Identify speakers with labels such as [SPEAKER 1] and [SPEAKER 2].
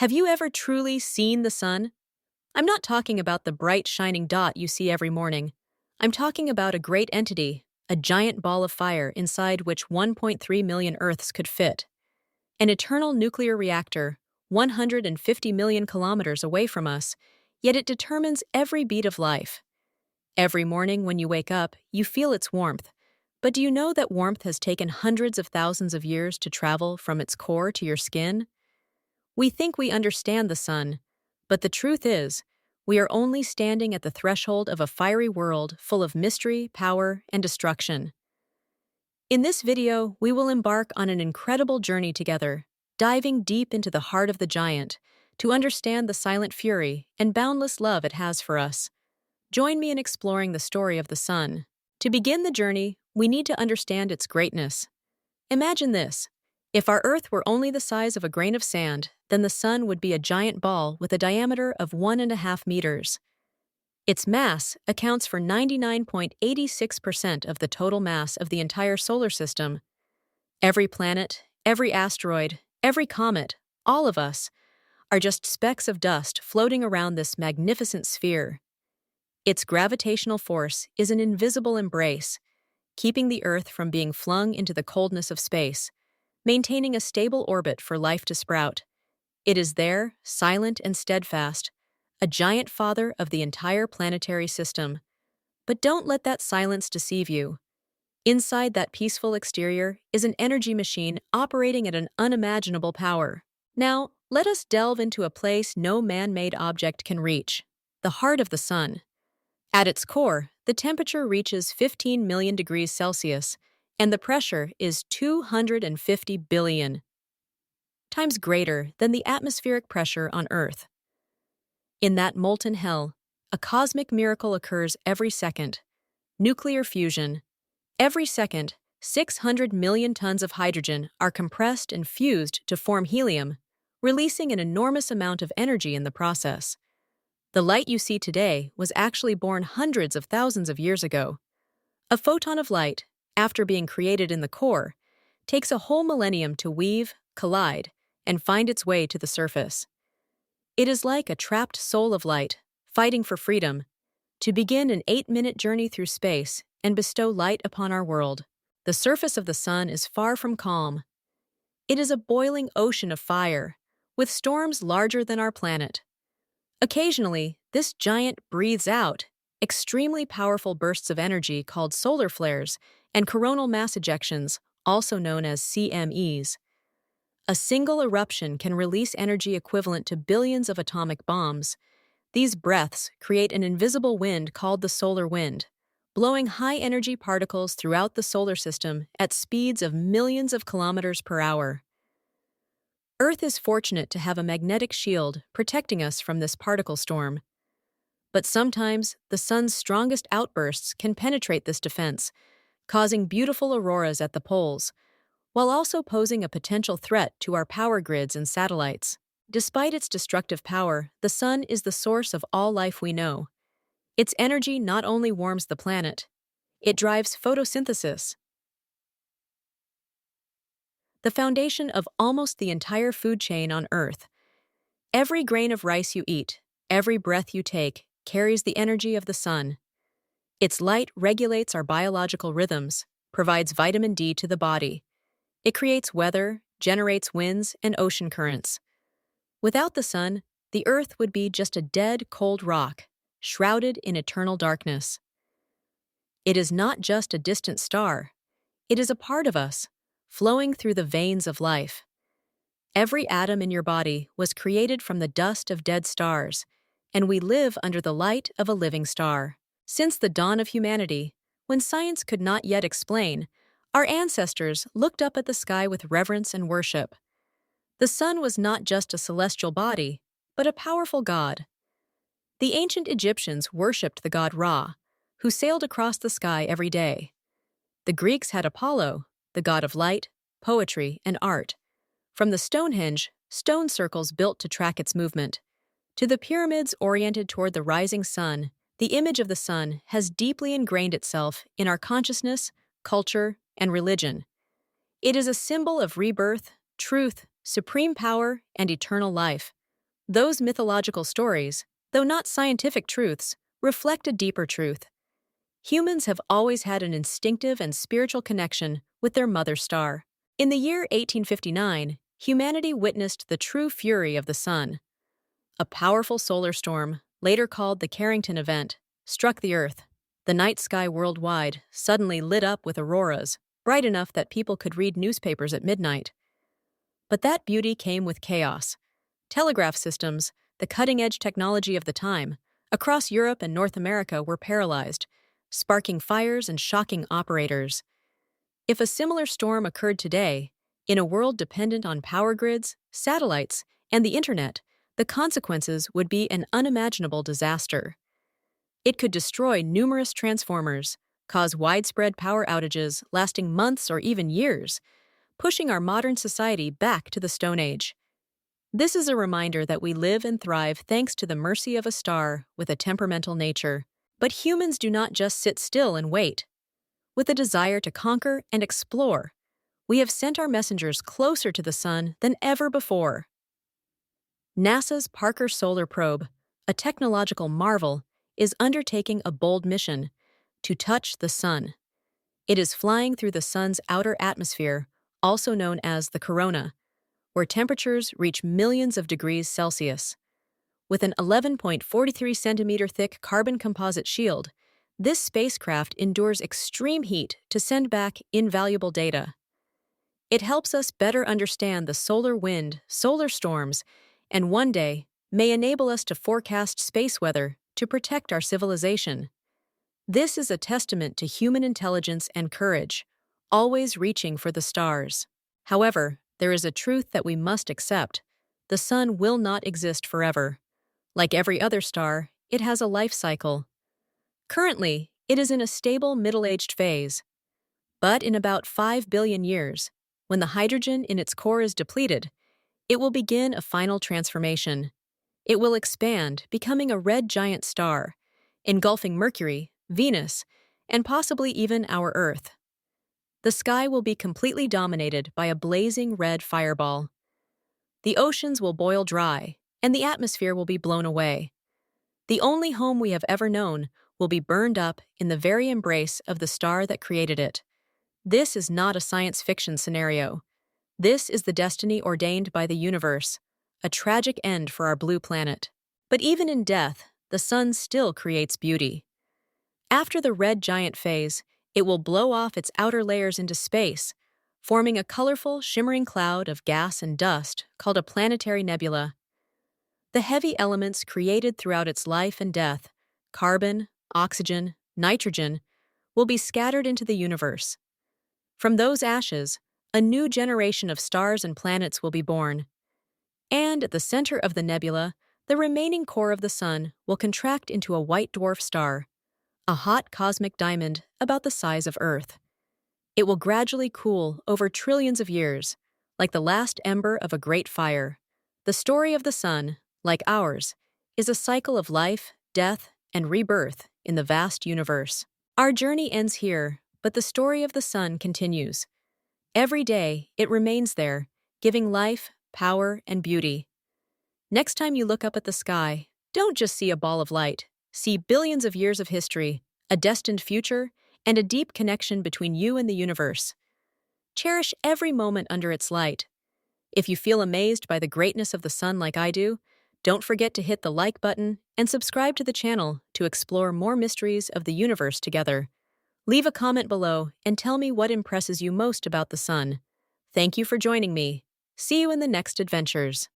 [SPEAKER 1] Have you ever truly seen the sun? I'm not talking about the bright, shining dot you see every morning. I'm talking about a great entity, a giant ball of fire inside which 1.3 million Earths could fit. An eternal nuclear reactor, 150 million kilometers away from us, yet it determines every beat of life. Every morning when you wake up, you feel its warmth. But do you know that warmth has taken hundreds of thousands of years to travel from its core to your skin? We think we understand the sun, but the truth is, we are only standing at the threshold of a fiery world full of mystery, power, and destruction. In this video, we will embark on an incredible journey together, diving deep into the heart of the giant to understand the silent fury and boundless love it has for us. Join me in exploring the story of the sun. To begin the journey, we need to understand its greatness. Imagine this. If our Earth were only the size of a grain of sand, then the sun would be a giant ball with a diameter of 1.5 meters. Its mass accounts for 99.86% of the total mass of the entire solar system. Every planet, every asteroid, every comet, all of us, are just specks of dust floating around this magnificent sphere. Its gravitational force is an invisible embrace, keeping the Earth from being flung into the coldness of space, maintaining a stable orbit for life to sprout. It is there, silent and steadfast, a giant father of the entire planetary system. But don't let that silence deceive you. Inside that peaceful exterior is an energy machine operating at an unimaginable power. Now, let us delve into a place no man-made object can reach, the heart of the sun. At its core, the temperature reaches 15 million degrees Celsius, and the pressure is 250 billion times greater than the atmospheric pressure on Earth. In that molten hell, a cosmic miracle occurs every second. Nuclear fusion. Every second, 600 million tons of hydrogen are compressed and fused to form helium, releasing an enormous amount of energy in the process. The light you see today was actually born hundreds of thousands of years ago. A photon of light, after being created in the core, takes a whole millennium to weave, collide, and find its way to the surface. It is like a trapped soul of light, fighting for freedom, to begin an 8-minute journey through space and bestow light upon our world. The surface of the sun is far from calm. It is a boiling ocean of fire, with storms larger than our planet. Occasionally, this giant breathes out extremely powerful bursts of energy called solar flares and coronal mass ejections, also known as CMEs. A single eruption can release energy equivalent to billions of atomic bombs. These breaths create an invisible wind called the solar wind, blowing high-energy particles throughout the solar system at speeds of millions of kilometers per hour. Earth is fortunate to have a magnetic shield protecting us from this particle storm. But sometimes, the sun's strongest outbursts can penetrate this defense, causing beautiful auroras at the poles, while also posing a potential threat to our power grids and satellites. Despite its destructive power, the sun is the source of all life we know. Its energy not only warms the planet, it drives photosynthesis, the foundation of almost the entire food chain on Earth. Every grain of rice you eat, every breath you take, carries the energy of the sun. Its light regulates our biological rhythms, provides vitamin D to the body. It creates weather, generates winds, and ocean currents. Without the sun, the Earth would be just a dead, cold rock, shrouded in eternal darkness. It is not just a distant star. It is a part of us, flowing through the veins of life. Every atom in your body was created from the dust of dead stars, and we live under the light of a living star. Since the dawn of humanity, when science could not yet explain, our ancestors looked up at the sky with reverence and worship. The sun was not just a celestial body, but a powerful god. The ancient Egyptians worshipped the god Ra, who sailed across the sky every day. The Greeks had Apollo, the god of light, poetry, and art. From the Stonehenge, stone circles built to track its movement, to the pyramids oriented toward the rising sun, the image of the sun has deeply ingrained itself in our consciousness, culture, and religion. It is a symbol of rebirth, truth, supreme power, and eternal life. Those mythological stories, though not scientific truths, reflect a deeper truth. Humans have always had an instinctive and spiritual connection with their mother star. In the year 1859, humanity witnessed the true fury of the sun. A powerful solar storm, later called the Carrington Event, struck the Earth. The night sky worldwide suddenly lit up with auroras, bright enough that people could read newspapers at midnight. But that beauty came with chaos. Telegraph systems, the cutting-edge technology of the time, across Europe and North America were paralyzed, sparking fires and shocking operators. If a similar storm occurred today, in a world dependent on power grids, satellites, and the internet, the consequences would be an unimaginable disaster. It could destroy numerous transformers, cause widespread power outages lasting months or even years, pushing our modern society back to the Stone Age. This is a reminder that we live and thrive thanks to the mercy of a star with a temperamental nature. But humans do not just sit still and wait. With a desire to conquer and explore, we have sent our messengers closer to the sun than ever before. NASA's Parker Solar Probe, a technological marvel, is undertaking a bold mission to touch the sun. It is flying through the sun's outer atmosphere, also known as the corona, where temperatures reach millions of degrees Celsius. With an 11.43 centimeter thick carbon composite shield, this spacecraft endures extreme heat to send back invaluable data. It helps us better understand the solar wind, solar storms, and one day may enable us to forecast space weather to protect our civilization. This is a testament to human intelligence and courage, always reaching for the stars. However, there is a truth that we must accept. The sun will not exist forever. Like every other star, it has a life cycle. Currently, it is in a stable middle-aged phase. But in about 5 billion years, when the hydrogen in its core is depleted, it will begin a final transformation. It will expand, becoming a red giant star, engulfing Mercury, Venus, and possibly even our Earth. The sky will be completely dominated by a blazing red fireball. The oceans will boil dry, and the atmosphere will be blown away. The only home we have ever known will be burned up in the very embrace of the star that created it. This is not a science fiction scenario. This is the destiny ordained by the universe, a tragic end for our blue planet. But even in death, the sun still creates beauty. After the red giant phase, it will blow off its outer layers into space, forming a colorful, shimmering cloud of gas and dust called a planetary nebula. The heavy elements created throughout its life and death, carbon, oxygen, nitrogen, will be scattered into the universe. From those ashes, a new generation of stars and planets will be born. And at the center of the nebula, the remaining core of the sun will contract into a white dwarf star, a hot cosmic diamond about the size of Earth. It will gradually cool over trillions of years, like the last ember of a great fire. The story of the sun, like ours, is a cycle of life, death, and rebirth in the vast universe. Our journey ends here, but the story of the sun continues. Every day, it remains there, giving life, power, and beauty. Next time you look up at the sky, don't just see a ball of light. See billions of years of history, a destined future, and a deep connection between you and the universe. Cherish every moment under its light. If you feel amazed by the greatness of the sun like I do, don't forget to hit the like button and subscribe to the channel to explore more mysteries of the universe together. Leave a comment below and tell me what impresses you most about the sun. Thank you for joining me. See you in the next adventures.